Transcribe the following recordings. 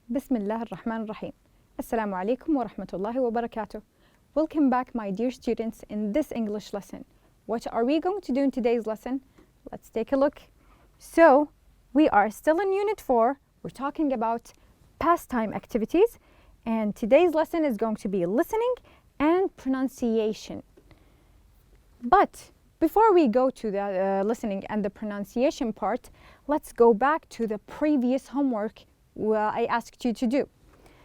بسم الله الرحمن الرحيم. السلام عليكم ورحمة الله وبركاته. Welcome back, my dear students, in this English lesson. What are we going to do in today's lesson? Let's take a look. So, we are still in Unit 4. We're talking about pastime activities, and today's lesson is going to be listening and pronunciation. But before we go to the listening and the pronunciation part, let's go back to the previous homework I asked you to do.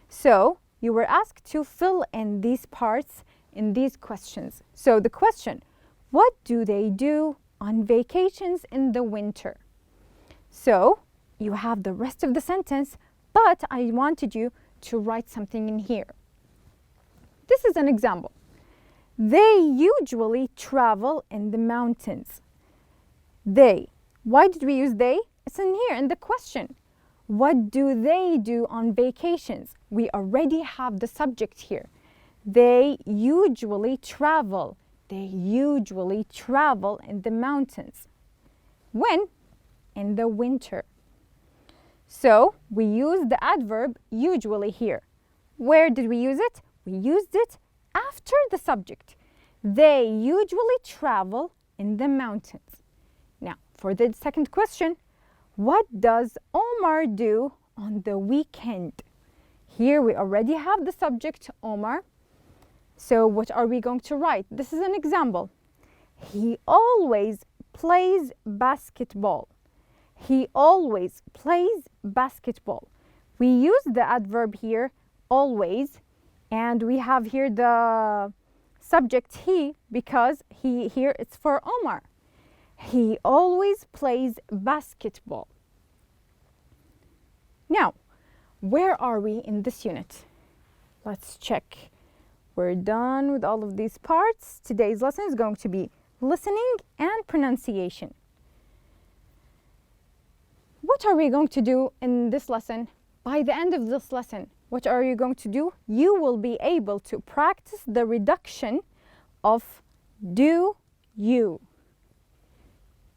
So, you were asked to fill in these parts in these questions. So, the question, what do they do on vacations in the winter? So, you have the rest of the sentence, but I wanted you to write something in here. This is an example. They usually travel in the mountains. They. Why did we use they? It's in here in the question. What do they do on vacations? We already have the subject here. They usually travel. They usually travel in the mountains. When? In the winter. So, we use the adverb usually here. Where did we use it? We used it after the subject. They usually travel in the mountains. Now, for the second question, what does Omar do on the weekend? Here we already have the subject, Omar. So what are we going to write? This is an example. He always plays basketball. He always plays basketball. We use the adverb here, always, and we have here the subject he because he here it's for Omar. He always plays basketball. Now, where are we in this unit? Let's check. We're done with all of these parts. Today's lesson is going to be listening and pronunciation. What are we going to do in this lesson? By the end of this lesson, what are you going to do? You will be able to practice the reduction of do you.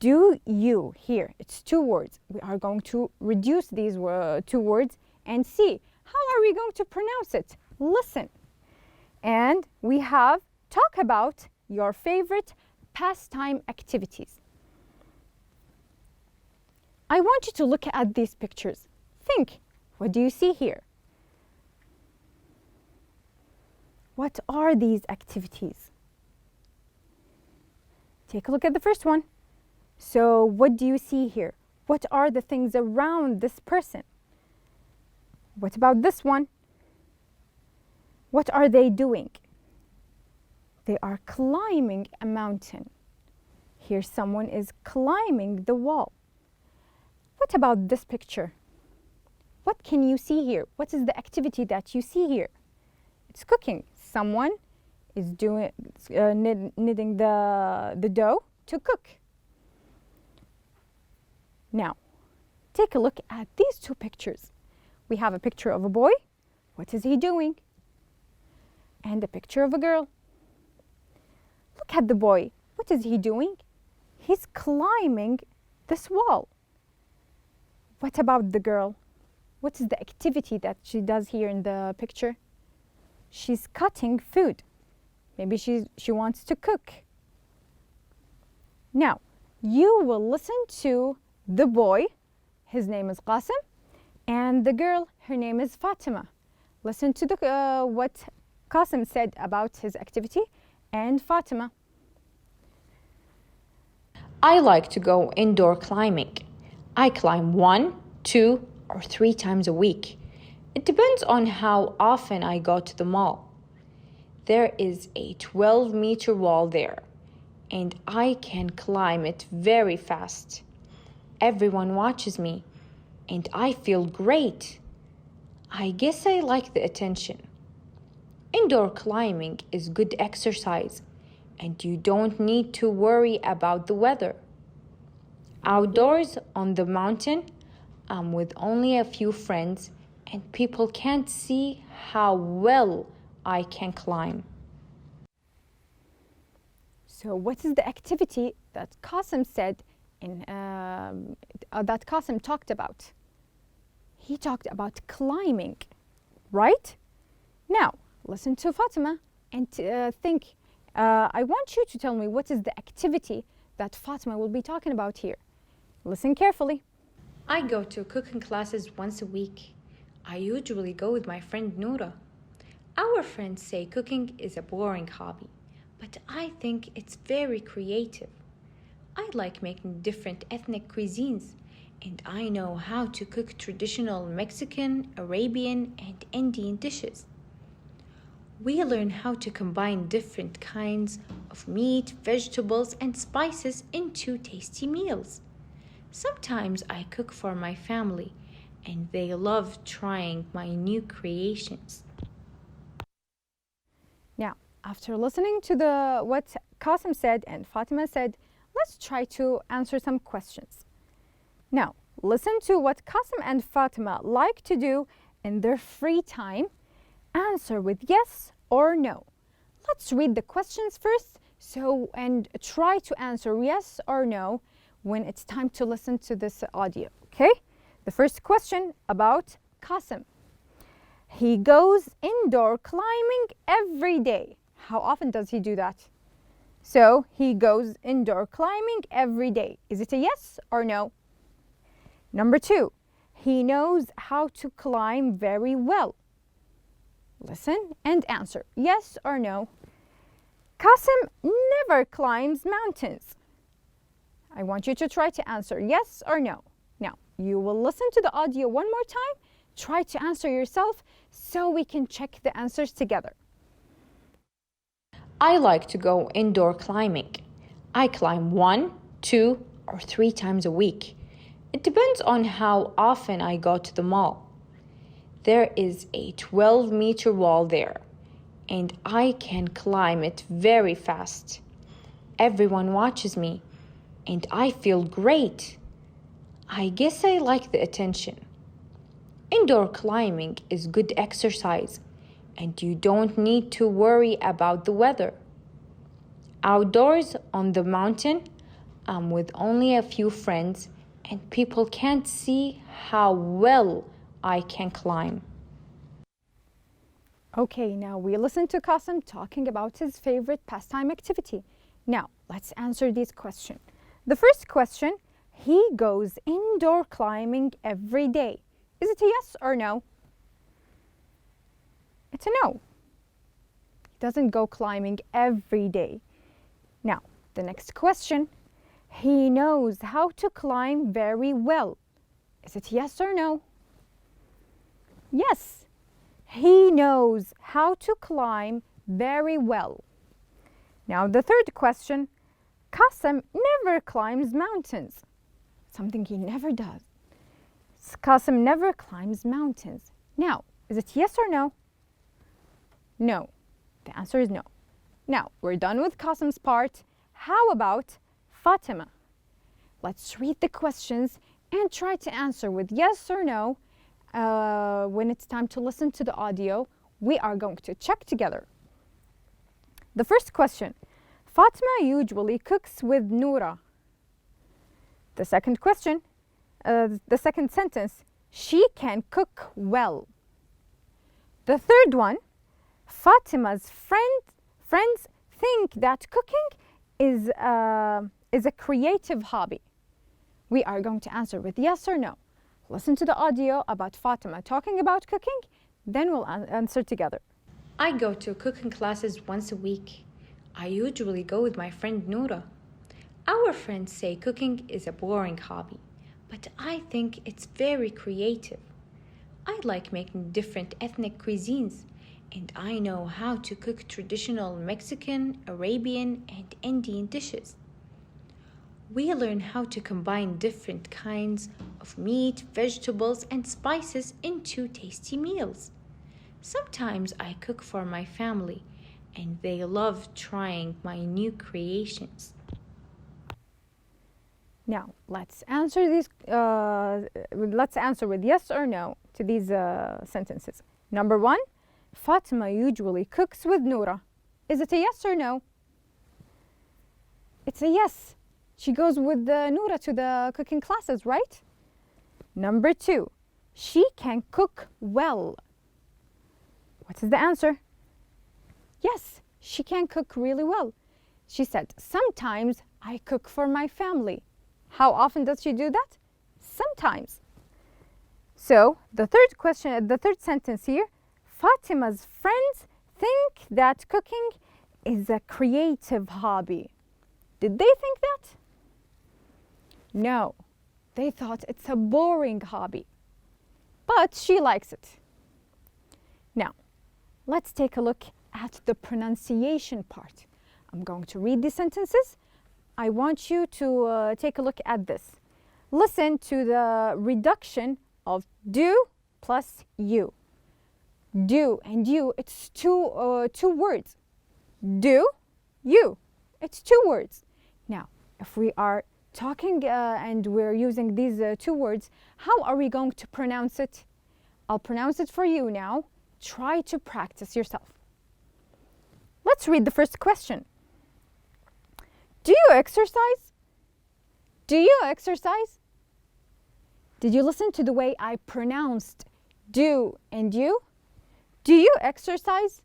Do you here? It's two words. We are going to reduce these two words and see how are we going to pronounce it. Listen. And we have talk about your favorite pastime activities. I want you to look at these pictures. Think, what do you see here? What are these activities? Take a look at the first one. So, what do you see here? What are the things around this person? What about this one? What are they doing? They are climbing a mountain. Here someone is climbing the wall. What about this picture? What can you see here? What is the activity that you see here? It's cooking. Someone is doing kneading the dough to cook. Now, take a look at these two pictures. We have a picture of a boy. What is he doing? And a picture of a girl. Look at the boy. What is he doing? He's climbing this wall. What about the girl? What is the activity that she does here in the picture? She's cutting food. Maybe she wants to cook. Now, you will listen to the boy, his name is Qasim, and the girl, her name is Fatima. Listen to what Qasim said about his activity and Fatima. I like to go indoor climbing. I climb 1, 2, or 3 times a week. It depends on how often I go to the mall. There is a 12-meter wall there, and I can climb it very fast. Everyone watches me, and I feel great. I guess I like the attention. Indoor climbing is good exercise, and you don't need to worry about the weather. Outdoors on the mountain, I'm with only a few friends, and people can't see how well I can climb. So what is the activity that Qasim said that Qasim talked about? he talked about climbing, right? Now, listen to Fatima and think. I want you to tell me what is the activity that Fatima will be talking about here. Listen carefully. I go to cooking classes once a week. I usually go with my friend Noura. Our friends say cooking is a boring hobby, but I think it's very creative. I like making different ethnic cuisines, and I know how to cook traditional Mexican, Arabian, and Indian dishes. We learn how to combine different kinds of meat, vegetables, and spices into tasty meals. Sometimes I cook for my family, and they love trying my new creations. Now, after listening to what Qasim said and Fatima said, let's try to answer some questions. Now, listen to what Qasim and Fatima like to do in their free time. Answer with yes or no. Let's read the questions first and try to answer yes or no when it's time to listen to this audio, okay? The first question about Qasim. He goes indoor climbing every day. How often does he do that? So, he goes indoor climbing every day. Is it a yes or no? Number 2, he knows how to climb very well. Listen and answer, yes or no. Qasim never climbs mountains. I want you to try to answer yes or no. Now, you will listen to the audio one more time. Try to answer yourself so we can check the answers together. I like to go indoor climbing. I climb 1, 2, or 3 times a week. It depends on how often I go to the mall. There is a 12-meter wall there, and I can climb it very fast. Everyone watches me, and I feel great. I guess I like the attention. Indoor climbing is good exercise, and you don't need to worry about the weather. Outdoors on the mountain, I'm with only a few friends, and people can't see how well I can climb. Okay, now we listen to Qasim talking about his favorite pastime activity. Now, let's answer these questions. The first question, he goes indoor climbing every day. Is it a yes or no? It's a no. He doesn't go climbing every day. Now, the next question, he knows how to climb very well. Is it yes or no? Yes, he knows how to climb very well. Now, the third question, Qasim never climbs mountains. Something he never does. Qasim never climbs mountains. Now, is it yes or no? No. The answer is no. Now, we're done with Qasim's part. How about Fatima? Let's read the questions and try to answer with yes or no. When it's time to listen to the audio, we are going to check together. The first question, Fatima usually cooks with Noura. The second question, the second sentence, she can cook well. The third one, Fatima's friends think that cooking is a creative hobby. We are going to answer with yes or no. Listen to the audio about Fatima talking about cooking, then we'll answer together. I go to cooking classes once a week. I usually go with my friend Noura. Our friends say cooking is a boring hobby, but I think it's very creative. I like making different ethnic cuisines, and I know how to cook traditional Mexican, Arabian, and Indian dishes. We learn how to combine different kinds of meat, vegetables, and spices into tasty meals. Sometimes I cook for my family, and they love trying my new creations. Now, let's answer with yes or no to these sentences. Number 1, Fatima usually cooks with Noura. Is it a yes or no? It's a yes. She goes with Noura to the cooking classes, right? Number 2, She can cook well. What is the answer? Yes, she can cook really well. She said, sometimes I cook for my family. How often does she do that? Sometimes. So the third sentence here, Fatima's friends think that cooking is a creative hobby. Did they think that? No, they thought it's a boring hobby. But she likes it. Now, let's take a look at the pronunciation part. I'm going to read these sentences. I want you to take a look at this. Listen to the reduction of do plus you. Do and you, it's two words. Do, you, it's two words. Now, if we are talking and we're using these two words, how are we going to pronounce it? I'll pronounce it for you now. Try to practice yourself. Let's read the first question. Do you exercise? Do you exercise? Did you listen to the way I pronounced do and you? Do you exercise?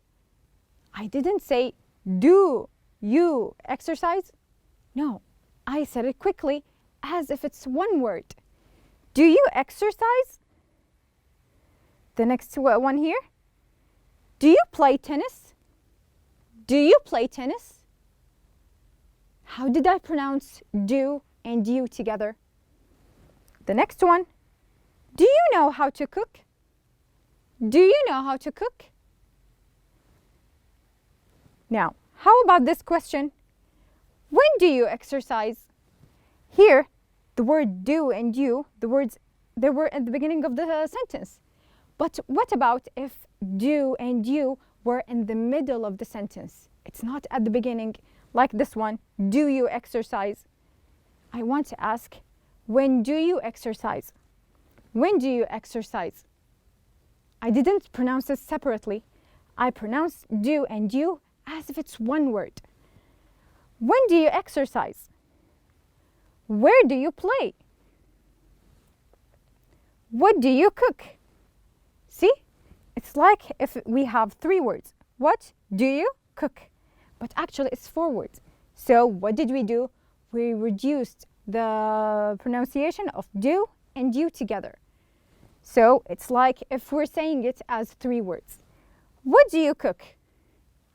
I didn't say do you exercise. No, I said it quickly as if it's one word. Do you exercise? The next one here. Do you play tennis? Do you play tennis? How did I pronounce do and you together? The next one. Do you know how to cook? Do you know how to cook? Now, how about this question? When do you exercise? Here, the word do and you, the words, they were at the beginning of the sentence. But what about if do and you were in the middle of the sentence? It's not at the beginning, like this one. Do you exercise? I want to ask, when do you exercise? When do you exercise? I didn't pronounce this separately. I pronounced do and you as if it's one word. When do you exercise? Where do you play? What do you cook? See? It's like if we have three words. What do you cook? But actually it's four words. So what did we do? We reduced the pronunciation of do and you together. So it's like if we're saying it as three words. What do you cook?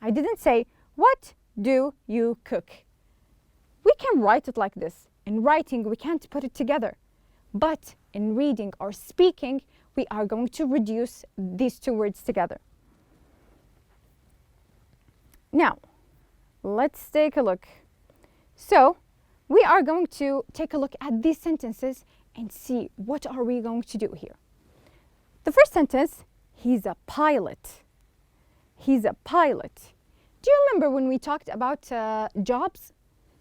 I didn't say, what do you cook? We can write it like this. In writing, we can't put it together. But in reading or speaking, we are going to reduce these two words together. Now, let's take a look. So, we are going to take a look at these sentences and see what are we going to do here. The first sentence, he's a pilot. He's a pilot. Do you remember when we talked about jobs?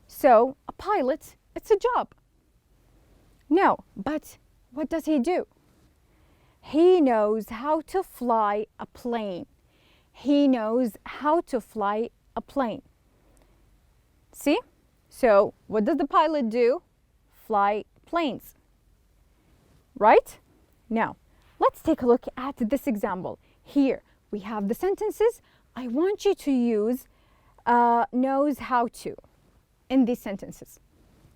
So, a pilot, it's a job. No, but what does he do? He knows how to fly a plane. He knows how to fly a plane. See? So, what does the pilot do? Fly planes. Right? Now, let's take a look at this example. Here, we have the sentences. I want you to use knows how to in these sentences.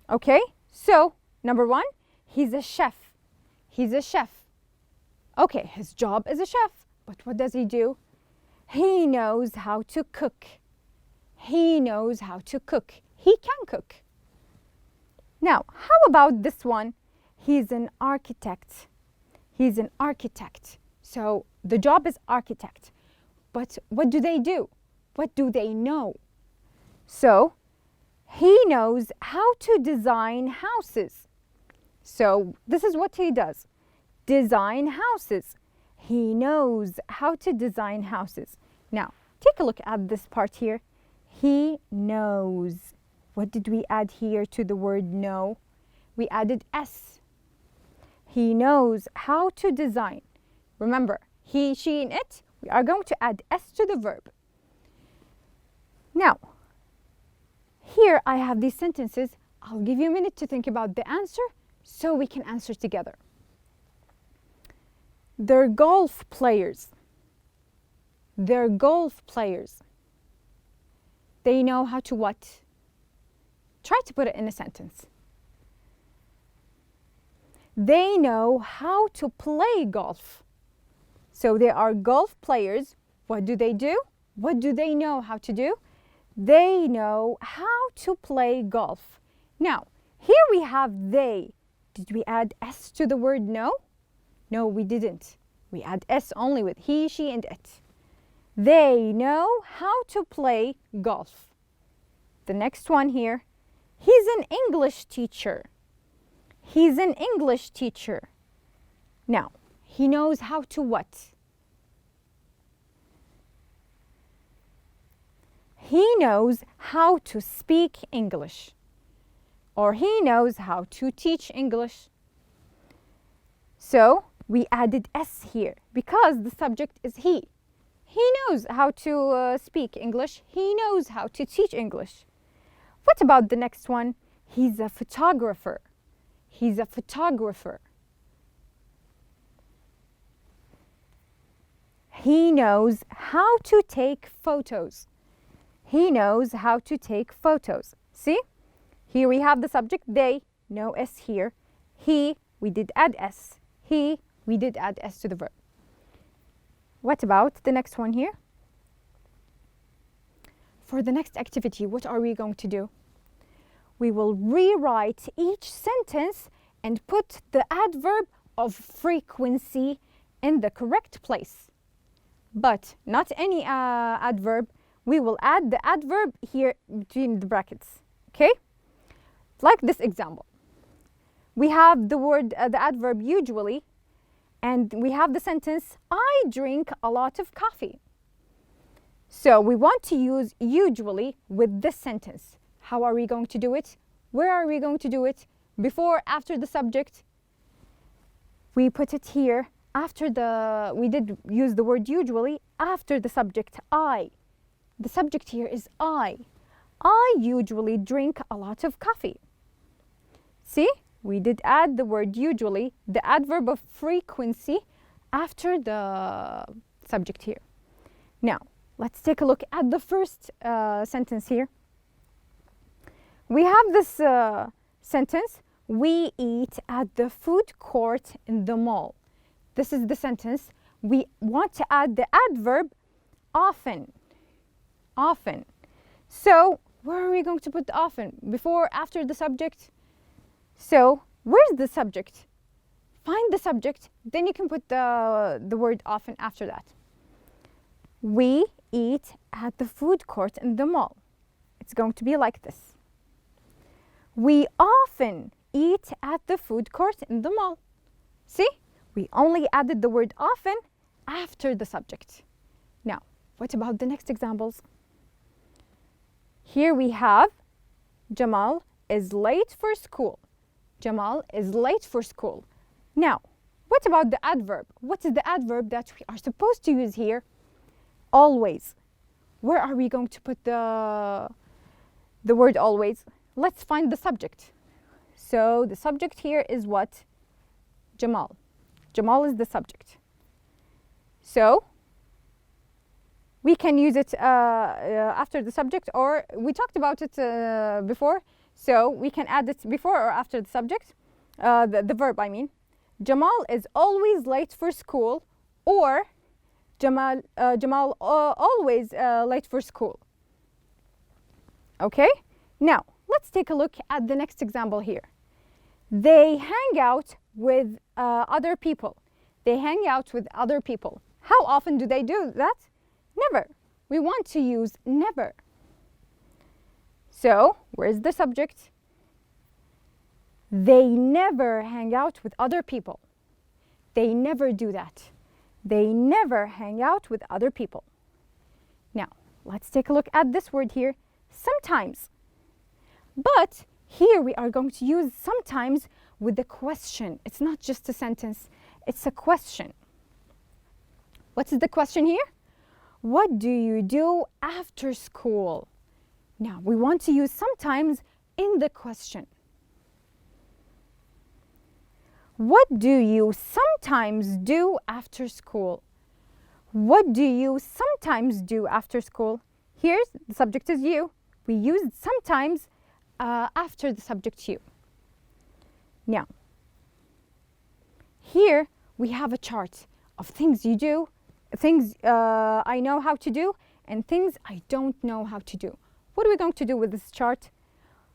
Okay? So, number one, he's a chef. He's a chef. Okay, his job is a chef. But what does he do? He knows how to cook. He knows how to cook. He can cook. Now, how about this one? He's an architect. He's an architect. So the job is architect. But what do they do? What do they know? So he knows how to design houses. So this is what he does. Design houses. He knows how to design houses. Now, take a look at this part here. He knows. What did we add here to the word know? We added S. He knows how to design. Remember, he, she, and it, we are going to add S to the verb. Now, here I have these sentences. I'll give you a minute to think about the answer so we can answer together. They're golf players. They're golf players. They know how to what? Try to put it in a sentence. They know how to play golf. So they are golf players. What do they do? What do they know how to do? They know how to play golf. Now, here we have they. Did we add S to the word know? No, we didn't. We add S only with he, she, and it. They know how to play golf. The next one here, he's an English teacher. He's an English teacher. Now, he knows how to what? He knows how to speak English. Or he knows how to teach English. So, we added S here because the subject is he. He knows how to speak English. He knows how to teach English. What about the next one? He's a photographer. He's a photographer. He knows how to take photos. He knows how to take photos. See? Here we have the subject, they, no S here. He, we did add S. He, we did add S to the verb. What about the next one here? For the next activity, what are we going to do? We will rewrite each sentence and put the adverb of frequency in the correct place. But not any adverb. We will add the adverb here between the brackets. Okay? Like this example. We have the word, the adverb usually, and we have the sentence, I drink a lot of coffee. So we want to use usually with this sentence. How are we going to do it? Where are we going to do it? Before, after the subject? We put it here after the, we did use the word usually after the subject I. The subject here is I. I usually drink a lot of coffee. See? We did add the word usually, the adverb of frequency, after the subject here. Now, let's take a look at the first sentence here. We have this sentence, we eat at the food court in the mall. This is the sentence. We want to add the adverb often. Often. So, where are we going to put the often? Before, after the subject? So, where's the subject? Find the subject, then you can put the word often after that. We eat at the food court in the mall. It's going to be like this. We often eat at the food court in the mall. See? We only added the word often after the subject. Now, what about the next examples? Here we have Jamal is late for school. Jamal is late for school. Now, what about the adverb? What is the adverb that we are supposed to use here? Always. Where are we going to put the word always? Let's find the subject. So the subject here is what? Jamal. Jamal is the subject. So we can use it after the subject, or we talked about it before. So we can add it before or after the subject, the verb I mean. Jamal is always late for school, or Jamal always late for school. Okay? Now, let's take a look at the next example here. They hang out with other people. They hang out with other people. How often do they do that? Never. We want to use never. So, where's the subject? They never hang out with other people. They never do that. They never hang out with other people. Now, let's take a look at this word here, sometimes. But here we are going to use sometimes with a question. It's not just a sentence, it's a question. What is the question here? What do you do after school? Now, we want to use sometimes in the question. What do you sometimes do after school? What do you sometimes do after school? Here, the subject is you. We use sometimes after the subject you. Now, here we have a chart of things you do, things I know how to do, and things I don't know how to do. What are we going to do with this chart?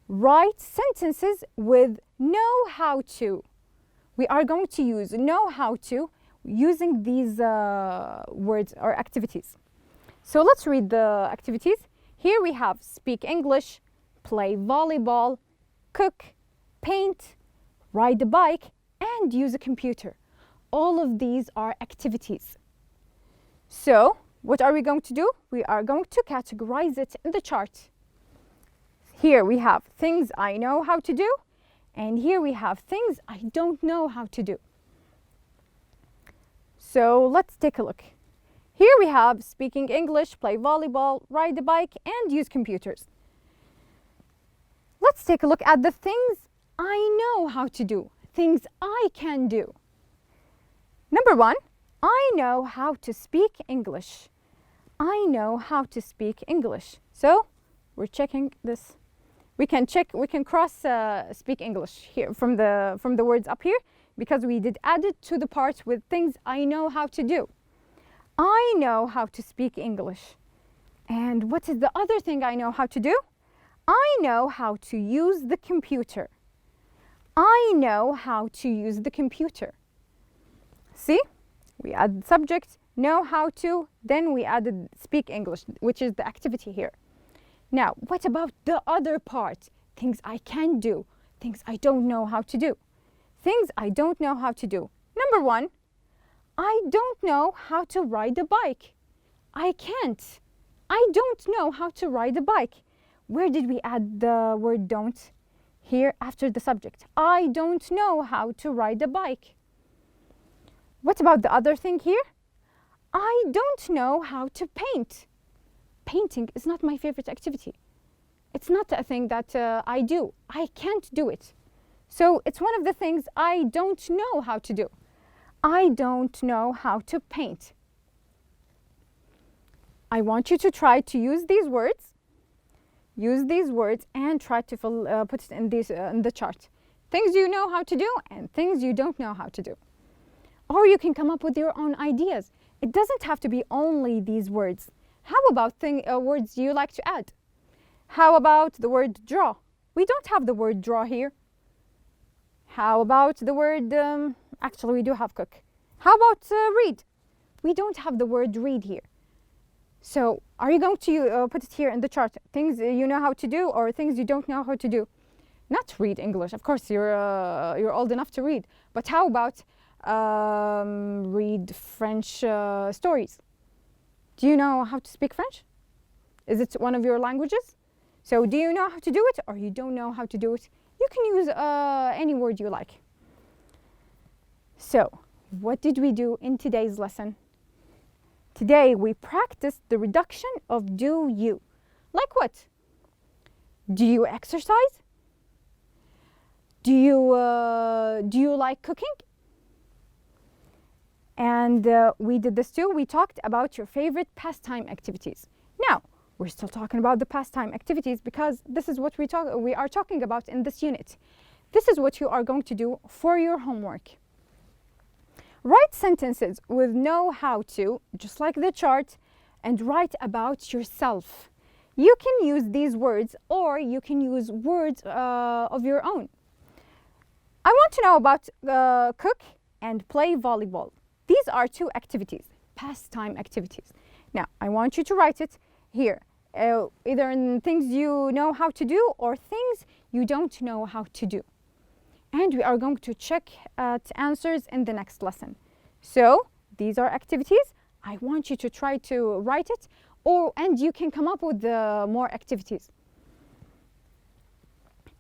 Write sentences with know how to. We are going to use know how to using these words or activities. So let's read the activities. Here we have speak English, play volleyball, cook, paint, ride a bike, and use a computer. All of these are activities. So what are we going to do? We are going to categorize it in the chart. Here we have things I know how to do, and here we have things I don't know how to do. So let's take a look. Here we have speaking English, play volleyball, ride a bike, and use computers. Let's take a look at the things I know how to do, things I can do. Number one, I know how to speak English. I know how to speak English. So we're checking this. We can cross speak English here from the words up here, because we did add it to the part with things I know how to do. I know how to speak English. And what is the other thing I know how to do? I know how to use the computer. I know how to use the computer. See? We add the subject, know how to, then we added speak English, which is the activity here. Now, what about the other part? Things I can do, things I don't know how to do. Things I don't know how to do. Number one, I don't know how to ride a bike. I can't. I don't know how to ride a bike. Where did we add the word don't? Here after the subject. I don't know how to ride a bike. What about the other thing here? I don't know how to paint. Painting is not my favorite activity. It's not a thing that I do. I can't do it. So it's one of the things I don't know how to do. I don't know how to paint. I want you to try to use these words. Use these words and try to put it in the chart. Things you know how to do and things you don't know how to do. Or you can come up with your own ideas. It doesn't have to be only these words. How about words you like to add? How about the word draw? We don't have the word draw here. How about the word, actually we do have cook. How about read? We don't have the word read here. So are you going to put it here in the chart? Things you know how to do or things you don't know how to do? Not read English. Of course, you're old enough to read. But how about read French stories? Do you know how to speak French? Is it one of your languages? So do you know how to do it or you don't know how to do it? You can use any word you like. So what did we do in today's lesson? Today we practiced the reduction of do you. Like what? Do you exercise? Do you like cooking? And we did this too. We talked about your favorite pastime activities. Now, we're still talking about the pastime activities because this is what we are talking about in this unit. This is what you are going to do for your homework. Write sentences with know how to, just like the chart, and write about yourself. You can use these words or you can use words of your own. I want to know about cook and play volleyball. These are two activities, pastime activities. Now, I want you to write it here, either in things you know how to do or things you don't know how to do. And we are going to check answers in the next lesson. So, these are activities. I want you to try to write it, and you can come up with more activities.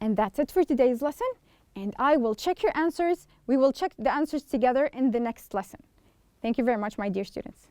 And that's it for today's lesson. And I will check your answers. We will check the answers together in the next lesson. Thank you very much, my dear students.